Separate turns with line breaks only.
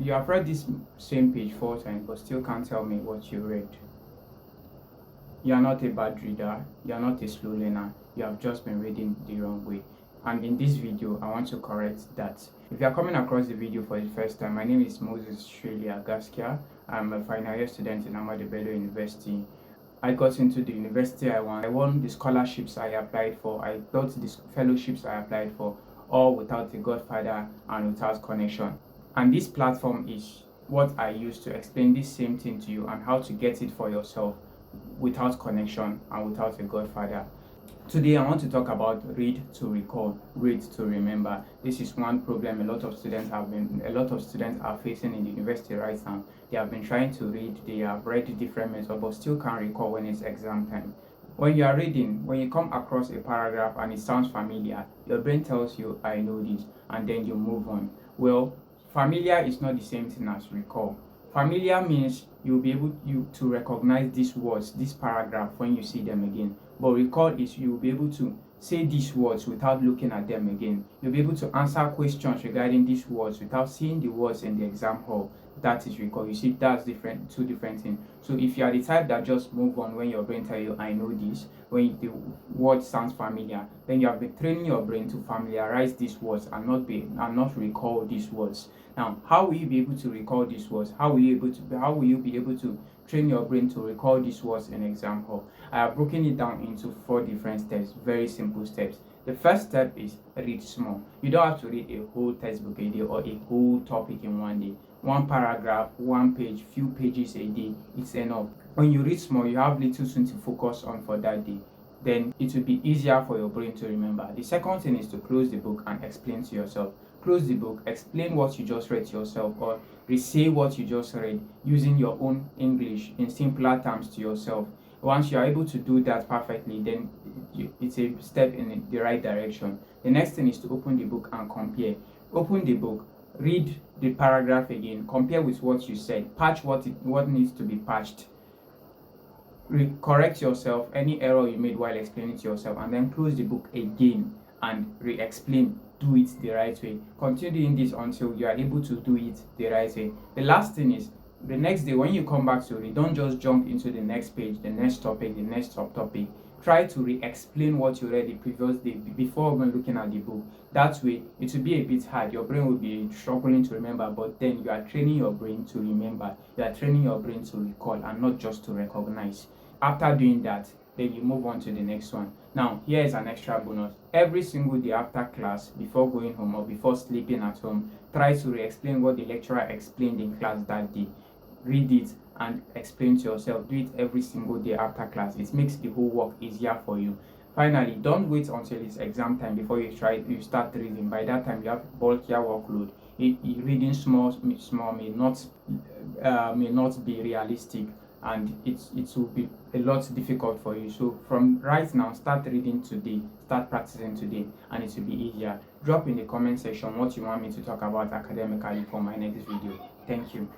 You have read this same page 4 times but still can't tell me what you read. You are not a bad reader, you are not a slow learner, you have just been reading the wrong way. And in this video, I want to correct that. If you are coming across the video for the first time, my name is Moses Shrelia Gaskia. I'm a final year student in Ahmadu Bello University. I got into the university I won the scholarships I applied for, I got the fellowships I applied for, all without a godfather and without connection. And this platform is what I use to explain this same thing to you and how to get it for yourself without connection and without a godfather. Today I want to talk about read to recall, read to remember. This is one problem a lot of students are facing in the university right now. They have been trying to read, they have read different methods but still can't recall when it's exam time. When you are reading, when you come across a paragraph and it sounds familiar, your brain tells you, I know this, and then you move on. Well, familiar is not the same thing as recall. Familiar means you'll be able to recognize these words, this paragraph when you see them again. But recall is you'll be able to say these words without looking at them again. You'll be able to answer questions regarding these words without seeing the words in the exam hall. That is recall. You see, that's two different things. So if you are the type that just move on when your brain tells you, I know this, when the word sounds familiar, then you have been training your brain to familiarize these words and not recall these words. Now, how will you be able to recall these words? How will you be able to train your brain to recall these words in exam hall? I have broken it down into 4 different steps, very simple steps. The first step is read small. You don't have to read a whole textbook a day or a whole topic in one day. One paragraph, one page, few pages a day, it's enough. When you read small, you have little soon to focus on for that day. Then it will be easier for your brain to remember. The second thing is to close the book and explain to yourself. Close the book, explain what you just read to yourself or re-say what you just read using your own English in simpler terms to yourself. Once you are able to do that perfectly, then it's a step in the right direction. The next thing is to open the book and compare. Open the book, read the paragraph again, compare with what you said, patch what needs to be patched. Correct yourself, any error you made while explaining to yourself, and then close the book again and re-explain. Do it the right way. Continue doing this until you are able to do it the right way. The last thing is, the next day when you come back to read, don't just jump into the next page, the next topic, the next subtopic. Try to re-explain what you read the previous day before even looking at the book. That way, it will be a bit hard. Your brain will be struggling to remember, but then you are training your brain to remember. You are training your brain to recall and not just to recognize. After doing that, then you move on to the next one. Now, here is an extra bonus. Every single day after class, before going home or before sleeping at home, try to re-explain what the lecturer explained in class that day. Read it and explain to yourself. Do it every single day after class. It makes the whole work easier for you. Finally, don't wait until it's exam time before you start reading. By that time, you have bulkier workload. Reading small may not be realistic, and it will be a lot difficult for you. So from right now, start reading today, start practicing today, and it will be easier. Drop in the comment section what you want me to talk about academically for my next video. Thank you.